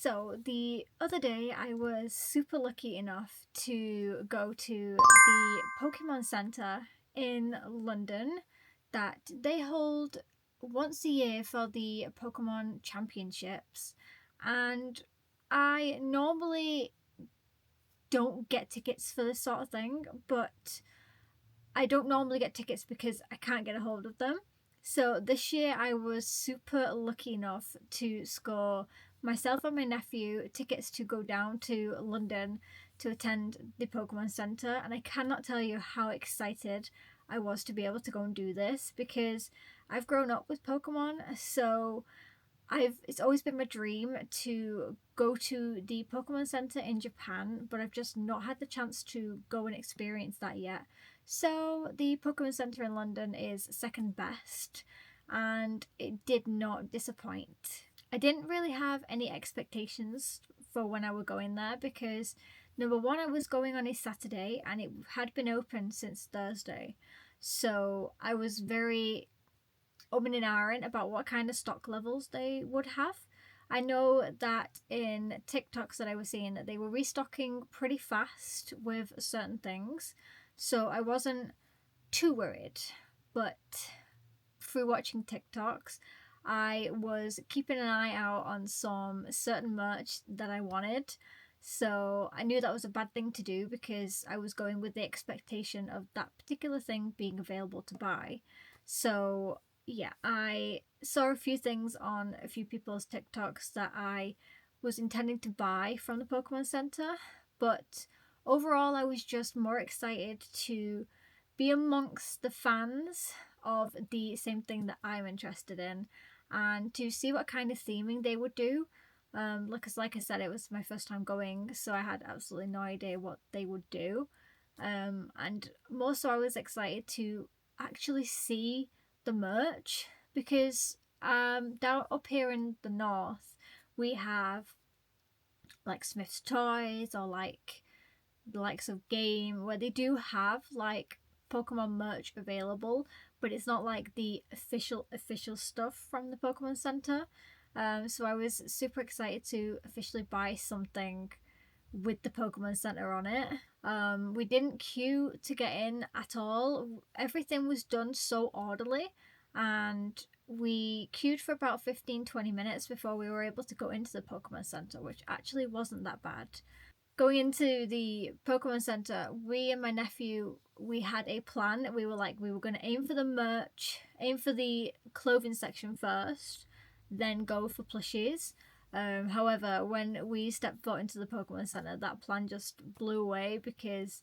So the other day I was super lucky enough to go to the Pokemon Center in London that they hold once a year for the Pokemon Championships. And I normally don't get tickets for this sort of thing, but I don't normally get tickets because I can't get a hold of them. So this year I was super lucky enough to score myself and my nephew tickets to go down to London to attend the Pokemon Center, and I cannot tell you how excited I was to be able to go and do this because I've grown up with Pokemon, so it's always been my dream to go to the Pokemon Center in Japan, but I've just not had the chance to go and experience that yet. So the Pokemon Center in London is second best, and it did not disappoint. I didn't really have any expectations for when I were going there because number one, I was going on a Saturday and it had been open since Thursday. So I was very and ahhing about what kind of stock levels they would have. I know that in TikToks that I was seeing that they were restocking pretty fast with certain things, so I wasn't too worried. But through watching TikToks, I was keeping an eye out on some certain merch that I wanted. So I knew that was a bad thing to do because I was going with the expectation of that particular thing being available to buy. So yeah, I saw a few things on a few people's TikToks that I was intending to buy from the Pokemon Center, but overall, I was just more excited to be amongst the fans of the same thing that I'm interested in and to see what kind of theming they would do. Like I said, it was my first time going, so I had absolutely no idea what they would do. And more so, I was excited to actually see the merch because down up here in the north we have like Smith's Toys or like the likes of Game where they do have like Pokemon merch available, but it's not like the official stuff from the Pokemon Center. So I was super excited to officially buy something with the Pokemon Center on it. We didn't queue to get in at all. Everything was done so orderly, and we queued for about 15-20 minutes before we were able to go into the Pokemon Center, which actually wasn't that bad. Going into the Pokemon Center, we and my nephew, we had a plan. We were going to aim for the merch, aim for the clothing section first, then go for plushies. However, when we stepped foot into the Pokemon Center, that plan just blew away because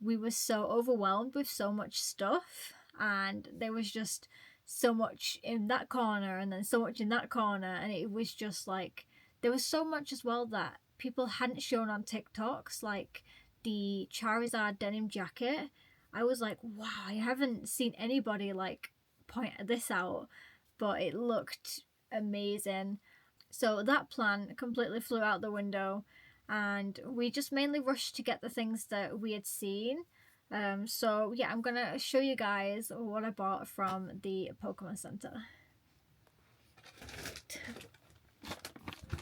we were so overwhelmed with so much stuff, and there was just so much in that corner and then so much in that corner, and it was just like there was so much as well that people hadn't shown on TikToks, like the Charizard denim jacket. I was like, wow, I haven't seen anybody like point this out, but it looked amazing. So that plan completely flew out the window, and we just mainly rushed to get the things that we had seen. So yeah, I'm gonna show you guys what I bought from the Pokemon Center.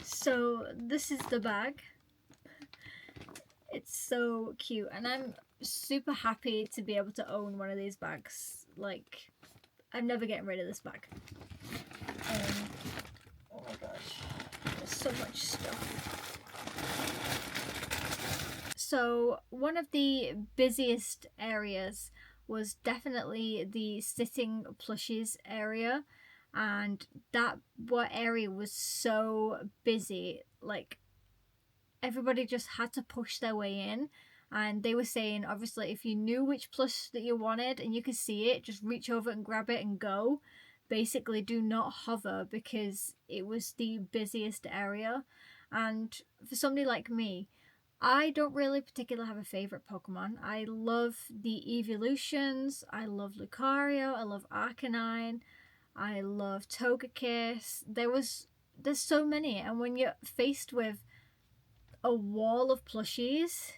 So this is the bag. It's so cute, and I'm super happy to be able to own one of these bags. Like, I'm never getting rid of this bag. Oh my gosh, there's so much stuff. So one of the busiest areas was definitely the sitting plushies area, and that area was so busy. Like, everybody just had to push their way in, and they were saying obviously if you knew which plush that you wanted and you could see it, just reach over and grab it and go. Basically, do not hover because it was the busiest area. And for somebody like me, I don't really particularly have a favourite Pokemon. I love the evolutions, I love Lucario, I love Arcanine, I love Togekiss. There's so many, and when you're faced with a wall of plushies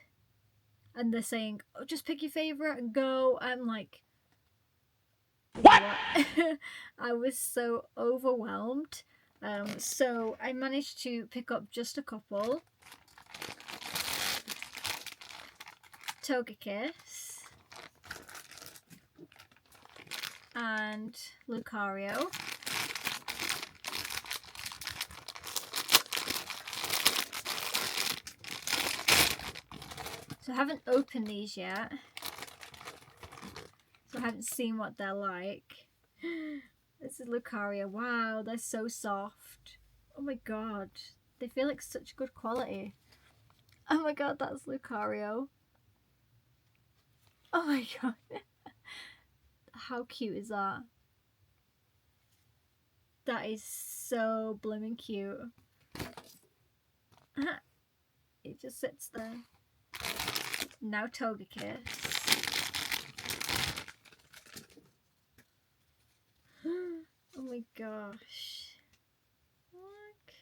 and they're saying, oh, just pick your favourite and go, I'm like, what? I was so overwhelmed. So I managed to pick up just a couple. Togekiss and Lucario. So I haven't opened these yet. So I haven't seen what they're like. This is Lucario. Wow, they're so soft. Oh my god. They feel like such good quality. Oh my god, that's Lucario. Oh my god. How cute is that? That is so blooming cute. It just sits there. Now Togekiss. Oh my gosh. Look.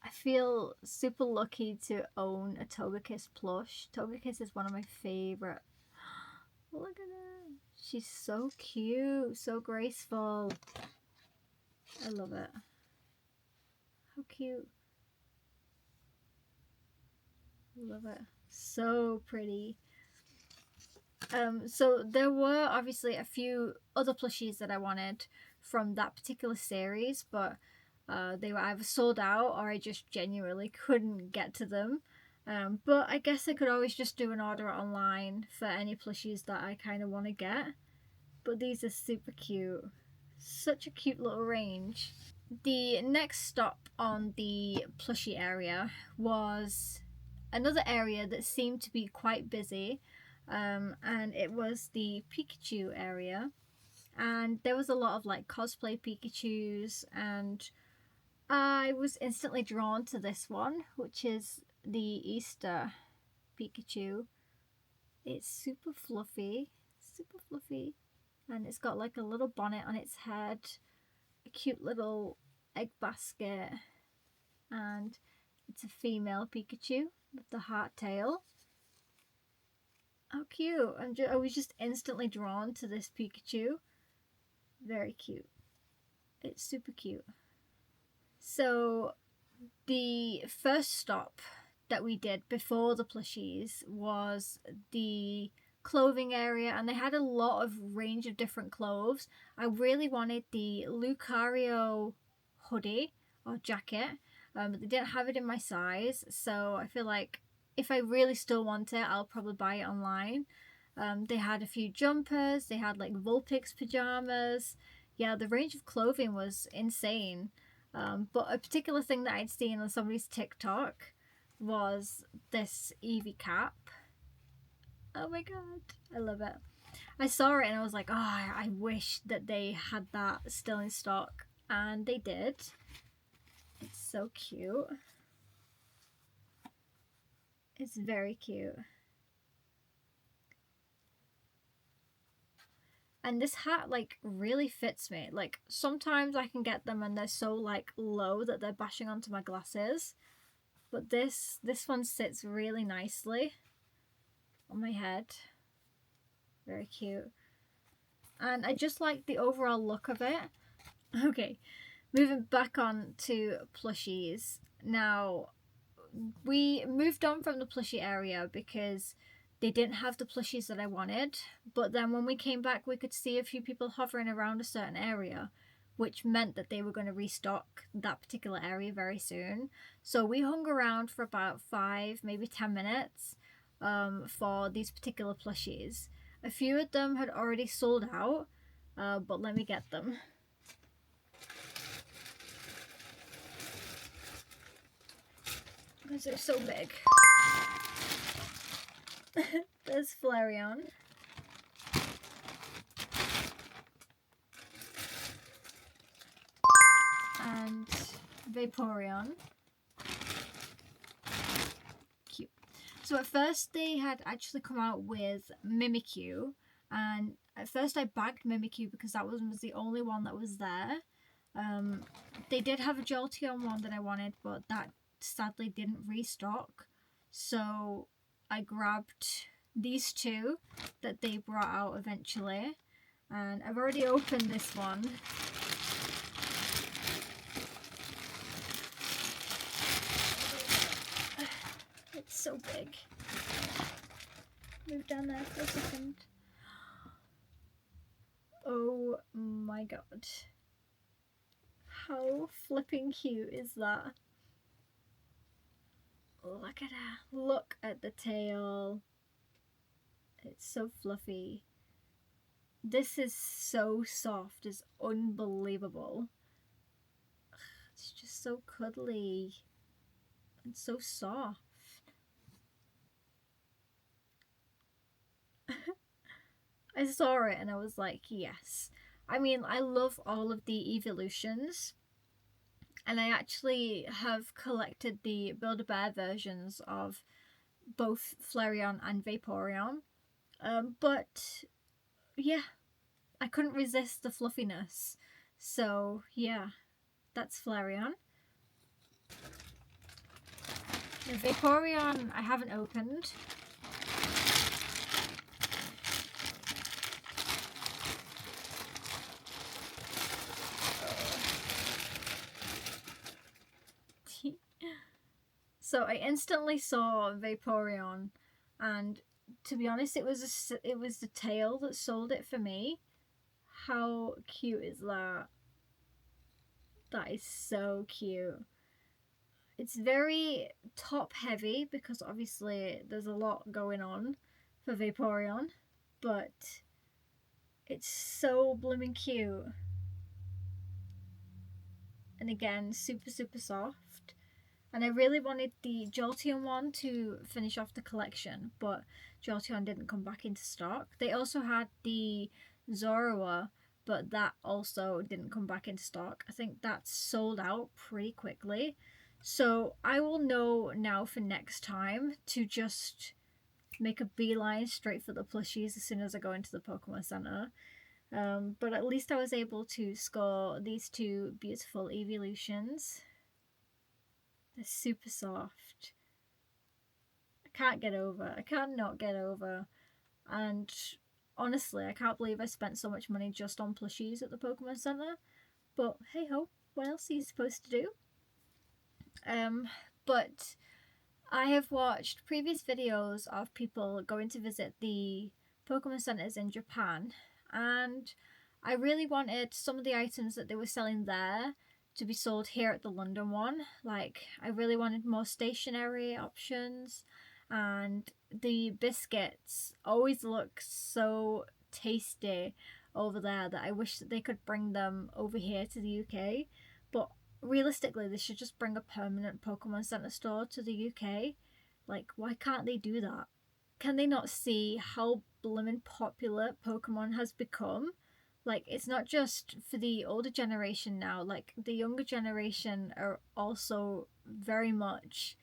I feel super lucky to own a Togekiss plush. Togekiss is one of my favourite. Look at her. She's so cute, so graceful. I love it. How cute. I love it. So pretty. So there were obviously a few other plushies that I wanted from that particular series, but they were either sold out or I just genuinely couldn't get to them. But I guess I could always just do an order online for any plushies that I kind of want to get. But these are super cute. Such a cute little range. The next stop on the plushie area was another area that seemed to be quite busy, and it was the Pikachu area. And there was a lot of like cosplay Pikachus, and I was instantly drawn to this one, which is the Easter Pikachu. It's super fluffy, and it's got like a little bonnet on its head, a cute little egg basket, and it's a female Pikachu with the heart tail. How cute. I was just instantly drawn to this Pikachu. Very cute. It's super cute. So the first stop that we did before the plushies was the clothing area, and they had a lot of range of different clothes. I really wanted the Lucario hoodie or jacket, but they didn't have it in my size, so I feel like if I really still want it, I'll probably buy it online. They had a few jumpers, they had like Vulpix pajamas. Yeah, the range of clothing was insane. But a particular thing that I'd seen on somebody's TikTok was this Eevee cap. Oh my god, I love it. I saw it and I was like, oh, I wish that they had that still in stock. And they did. It's so cute. It's very cute. And this hat like really fits me. Like sometimes I can get them and they're so like low that they're bashing onto my glasses. But this one sits really nicely on my head. Very cute. And I just like the overall look of it. Okay, moving back on to plushies. Now, we moved on from the plushie area because they didn't have the plushies that I wanted. But then when we came back, we could see a few people hovering around a certain area, which meant that they were going to restock that particular area very soon. So we hung around for about 5, maybe 10 minutes for these particular plushies. A few of them had already sold out, but let me get them. Because they're so big. There's Flareon. And Vaporeon. Cute. So at first they had actually come out with Mimikyu, and at first I bagged Mimikyu because that was the only one that was there. They did have a Jolteon one that I wanted, but that sadly didn't restock. So I grabbed these two that they brought out eventually, and I've already opened this one. so big. Move down there for a second. Oh my god. How flipping cute is that? Look at her. Look at the tail. It's so fluffy. This is so soft. It's unbelievable. It's just so cuddly and so soft. I saw it and I was like, yes. I mean, I love all of the evolutions. And I actually have collected the Build-A-Bear versions of both Flareon and Vaporeon. But yeah, I couldn't resist the fluffiness. So yeah, that's Flareon. The Vaporeon I haven't opened. So I instantly saw Vaporeon, and to be honest, it was the tail that sold it for me. How cute is that? That is so cute. It's very top heavy because obviously there's a lot going on for Vaporeon, but it's so blooming cute. And again, super soft. And I really wanted the Jolteon one to finish off the collection, but Jolteon didn't come back into stock. They also had the Zorua, but that also didn't come back into stock. I think that's sold out pretty quickly. So I will know now for next time to just make a beeline straight for the plushies as soon as I go into the Pokemon Center. But at least I was able to score these two beautiful evolutions. They're super soft. I can't get over. I cannot get over. And honestly, I can't believe I spent so much money just on plushies at the Pokemon Center. But hey ho, what else are you supposed to do? But I have watched previous videos of people going to visit the Pokemon Centers in Japan, and I really wanted some of the items that they were selling there to be sold here at the London one. Like, I really wanted more stationery options, and the biscuits always look so tasty over there that I wish that they could bring them over here to the UK. But realistically, they should just bring a permanent Pokemon Center store to the UK. Like, why can't they do that? Can they not see how blimmin' popular Pokemon has become? Like, it's not just for the older generation now. Like, the younger generation are also very much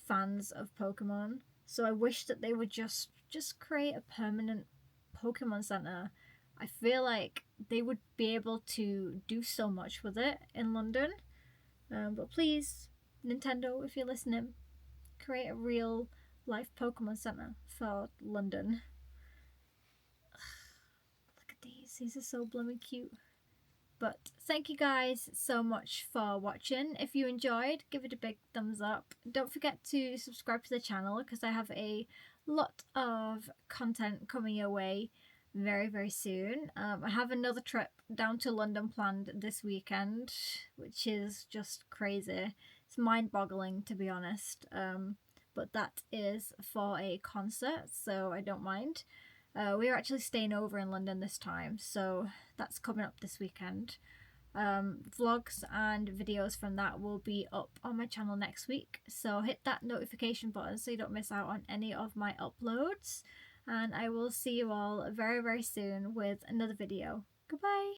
fans of Pokemon. So I wish that they would just create a permanent Pokemon Center. I feel like they would be able to do so much with it in London. But please, Nintendo, if you're listening, create a real life Pokemon Center for London. Look at these. These are so blooming cute. But thank you guys so much for watching. If you enjoyed, give it a big thumbs up. Don't forget to subscribe to the channel because I have a lot of content coming your way very soon. I have another trip down to London planned this weekend, which is just crazy. It's mind-boggling, to be honest. But that is for a concert, so I don't mind. We are actually staying over in London this time, so that's coming up this weekend. Vlogs and videos from that will be up on my channel next week, so hit that notification button so you don't miss out on any of my uploads, and I will see you all very soon with another video. Goodbye!